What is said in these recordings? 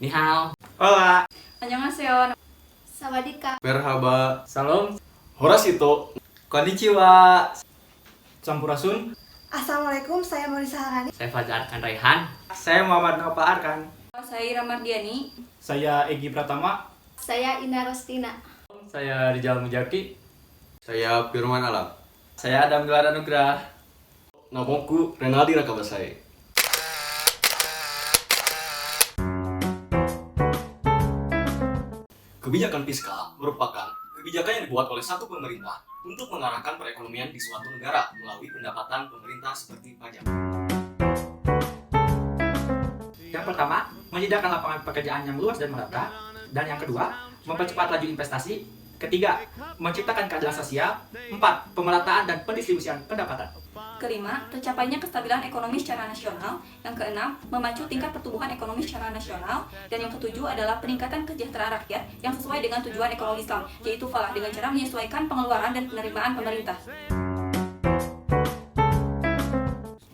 Ni hao. Hola. 안녕하세요. Sawadika. Merhaba. Salam. Horasito. Konnichiwa. Sampurasun. Assalamualaikum, saya Maulisa Harani. Saya Fajar Arkan Raihan. Saya Muhammad Nova Arkan. Saya Ira Mardiani. Saya Egi Pratama. Saya Ina Rostina. Saya Rijal Mujaki. Saya Firman Alam. Saya Adam Gelar Anugrah. Namaku Renaldi Rakabasai. Kebijakan fiskal merupakan kebijakan yang dibuat oleh satu pemerintah untuk mengarahkan perekonomian di suatu negara melalui pendapatan pemerintah seperti pajak. Yang pertama, menyediakan lapangan pekerjaan yang luas dan merata. Dan yang kedua, mempercepat laju investasi. Ketiga, menciptakan keadilan sosial. Empat, pemerataan dan pendistribusian pendapatan. Kelima, tercapainya kestabilan ekonomi secara nasional. Yang keenam, memacu tingkat pertumbuhan ekonomi secara nasional. Dan yang ketujuh adalah peningkatan kesejahteraan rakyat yang sesuai dengan tujuan ekonomi Islam, yaitu falah dengan cara menyesuaikan pengeluaran dan penerimaan pemerintah.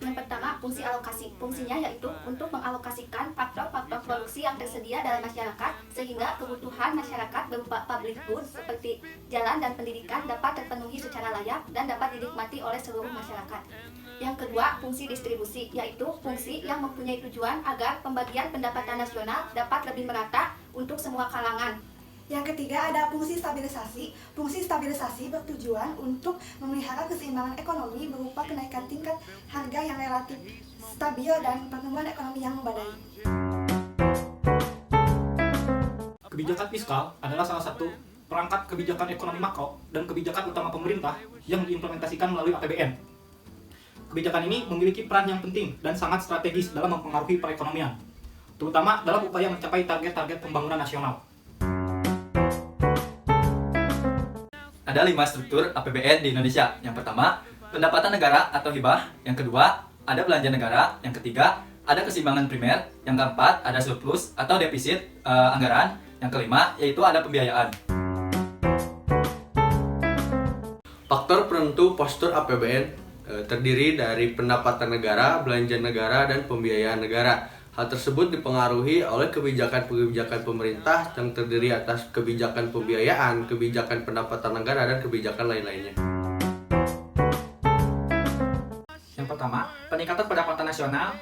Yang pertama, fungsi alokasi. Fungsinya yaitu untuk mengalokasikan faktor-faktor produksi yang tersedia dalam masyarakat sehingga kebutuhan masyarakat berupa public goods seperti jalan dan pendidikan dapat terpenuhi secara layak dan dapat dinikmati oleh seluruh masyarakat. Yang kedua, fungsi distribusi, yaitu fungsi yang mempunyai tujuan agar pembagian pendapatan nasional dapat lebih merata untuk semua kalangan. Yang ketiga ada fungsi stabilisasi. Fungsi stabilisasi bertujuan untuk memelihara keseimbangan ekonomi berupa kenaikan tingkat harga yang relatif stabil dan pertumbuhan ekonomi yang memadai. Kebijakan fiskal adalah salah satu perangkat kebijakan ekonomi makro dan kebijakan utama pemerintah yang diimplementasikan melalui APBN. Kebijakan ini memiliki peran yang penting dan sangat strategis dalam mempengaruhi perekonomian, terutama dalam upaya mencapai target-target pembangunan nasional. Ada 5 struktur APBN di Indonesia. Yang pertama, pendapatan negara atau hibah. Yang kedua, ada belanja negara. Yang ketiga, ada keseimbangan primer. Yang keempat, ada surplus atau defisit anggaran. Yang kelima, yaitu ada pembiayaan. Faktor penentu postur APBN terdiri dari pendapatan negara, belanja negara, dan pembiayaan negara. Hal tersebut dipengaruhi oleh kebijakan-kebijakan pemerintah yang terdiri atas kebijakan pembiayaan, kebijakan pendapatan negara, dan kebijakan lain-lainnya. Yang pertama, peningkatan pendapatan nasional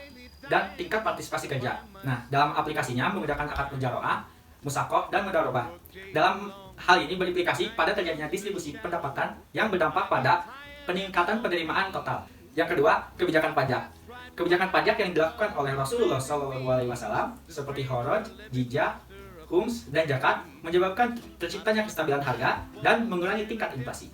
dan tingkat partisipasi kerja. Nah, dalam aplikasinya menggunakan akad mujaroah, musakoh, dan mudarobah. Dalam hal ini berimplikasi pada terjadinya distribusi pendapatan yang berdampak pada peningkatan penerimaan total. Yang kedua, kebijakan pajak. Kebijakan pajak yang dilakukan oleh Rasulullah SAW seperti horoj, jizya, khums, dan zakat menyebabkan terciptanya kestabilan harga dan mengurangi tingkat inflasi.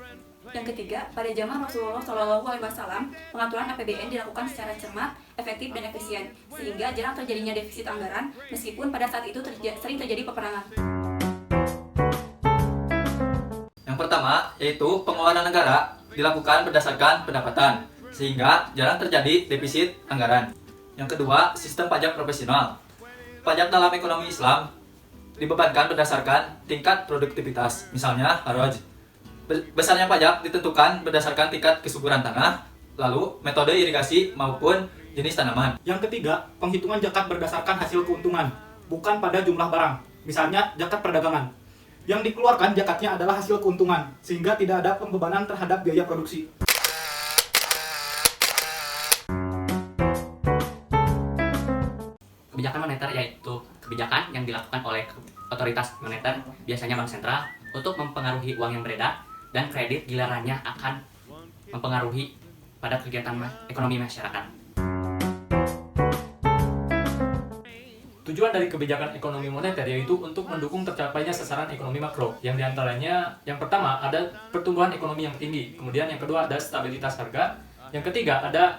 Yang ketiga, pada zaman Rasulullah SAW, pengaturan APBN dilakukan secara cermat, efektif, dan efisien, sehingga jarang terjadinya defisit anggaran, meskipun pada saat itu sering terjadi peperangan. Yang pertama, yaitu pengeluaran negara dilakukan berdasarkan pendapatan, sehingga jarang terjadi defisit anggaran. Yang kedua, sistem pajak profesional. Pajak dalam ekonomi Islam dibebankan berdasarkan tingkat produktivitas, misalnya haraj. Besarnya pajak ditentukan berdasarkan tingkat kesuburan tanah, lalu metode irigasi maupun jenis tanaman. Yang ketiga, penghitungan zakat berdasarkan hasil keuntungan, bukan pada jumlah barang. Misalnya, zakat perdagangan. Yang dikeluarkan zakatnya adalah hasil keuntungan, sehingga tidak ada pembebanan terhadap biaya produksi. Kebijakan moneter yaitu kebijakan yang dilakukan oleh otoritas moneter, biasanya bank sentral, untuk mempengaruhi uang yang beredar, dan kredit gilirannya akan mempengaruhi pada kegiatan ekonomi masyarakat. Tujuan dari kebijakan ekonomi moneter yaitu untuk mendukung tercapainya sasaran ekonomi makro, yang diantaranya yang pertama ada pertumbuhan ekonomi yang tinggi, kemudian yang kedua ada stabilitas harga, yang ketiga ada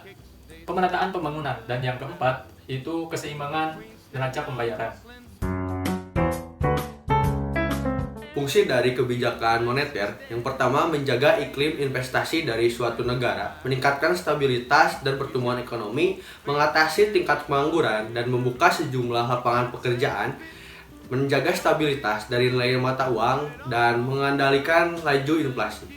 pemerataan pembangunan, dan yang keempat itu keseimbangan neraca pembayaran. Fungsi dari kebijakan moneter yang pertama menjaga iklim investasi dari suatu negara, meningkatkan stabilitas dan pertumbuhan ekonomi, mengatasi tingkat pengangguran dan membuka sejumlah lapangan pekerjaan, menjaga stabilitas dari nilai mata uang dan mengendalikan laju inflasi.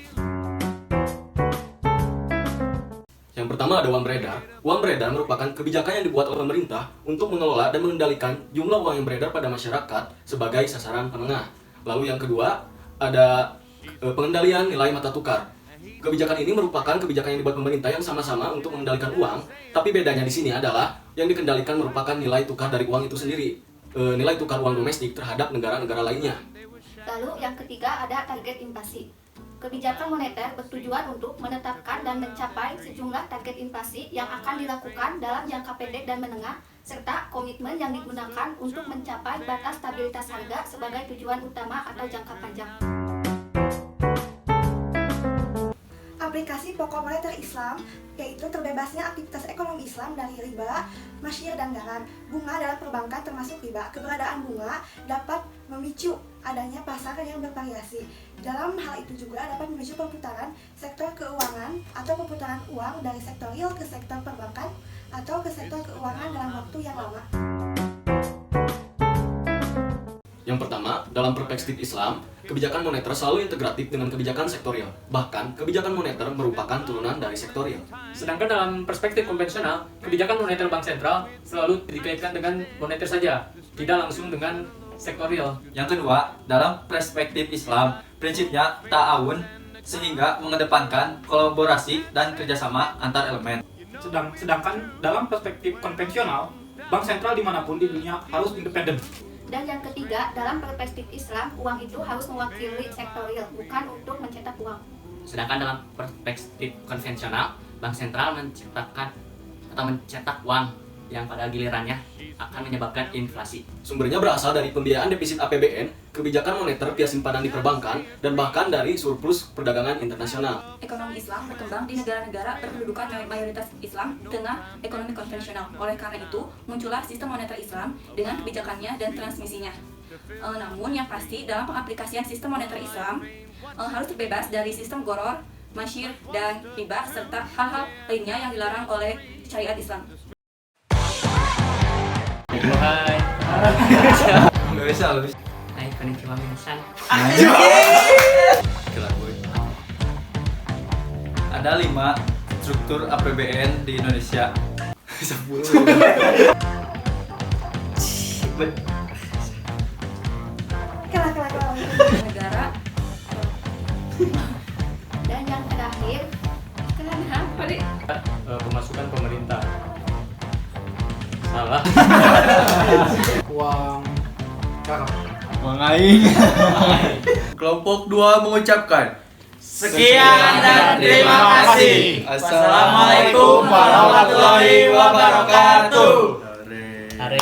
Yang pertama ada uang beredar. Uang beredar merupakan kebijakan yang dibuat oleh pemerintah untuk mengelola dan mengendalikan jumlah uang yang beredar pada masyarakat sebagai sasaran penengah. Lalu yang kedua ada pengendalian nilai mata tukar. Kebijakan ini merupakan kebijakan yang dibuat pemerintah yang sama-sama untuk mengendalikan uang, tapi bedanya di sini adalah yang dikendalikan merupakan nilai tukar dari uang itu sendiri, nilai tukar uang domestik terhadap negara-negara lainnya. Lalu yang ketiga ada target inflasi. Kebijakan moneter bertujuan untuk menetapkan dan mencapai sejumlah target inflasi yang akan dilakukan dalam jangka pendek dan menengah, serta komitmen yang digunakan untuk mencapai batas stabilitas harga sebagai tujuan utama atau jangka panjang. Aplikasi pokok moneter Islam yaitu terbebasnya aktivitas ekonomi Islam dari riba, masyir, dan garan. Bunga dalam perbankan termasuk riba. Keberadaan bunga dapat memicu adanya pasar yang bervariasi. Dalam hal itu juga dapat memicu perputaran sektor keuangan atau perputaran uang dari sektor real ke sektor perbankan atau ke sektor keuangan dalam waktu yang lama. Yang pertama, dalam perspektif Islam, kebijakan moneter selalu integratif dengan kebijakan sektorial. Bahkan, kebijakan moneter merupakan turunan dari sektorial. Sedangkan dalam perspektif konvensional, kebijakan moneter bank sentral selalu dikaitkan dengan moneter saja, tidak langsung dengan sektorial. Yang kedua, dalam perspektif Islam, prinsipnya ta'awun sehingga mengedepankan kolaborasi dan kerjasama antar elemen. Sedangkan dalam perspektif konvensional, bank sentral dimanapun di dunia harus independen. Dan yang ketiga, dalam perspektif Islam, uang itu harus mewakili sektorial, bukan untuk mencetak uang. Sedangkan dalam perspektif konvensional, bank sentral menciptakan atau mencetak uang yang pada gilirannya akan menyebabkan inflasi. Sumbernya berasal dari pembiayaan defisit APBN, kebijakan moneter via simpanan di perbankan, dan bahkan dari surplus perdagangan internasional. Ekonomi Islam berkembang di negara-negara berkedudukan mayoritas Islam di tengah ekonomi konvensional. Oleh karena itu, muncullah sistem moneter Islam dengan kebijakannya dan transmisinya. Namun yang pasti dalam pengaplikasian sistem moneter Islam harus terbebas dari sistem goror, masyir, dan riba serta hal-hal lainnya yang dilarang oleh syariat Islam. Hai. Nggak bisa loh. Hai, konnichiwa minasan. Ada 5 struktur APBN di Indonesia. 10. Negara Dan yang terakhir, kenapa deh? Pemasukan pemerintah. Salah. Uang garam. Kelompok 2 mengucapkan Sekian dan terima kasih. Assalamualaikum warahmatullahi wabarakatuh. Are.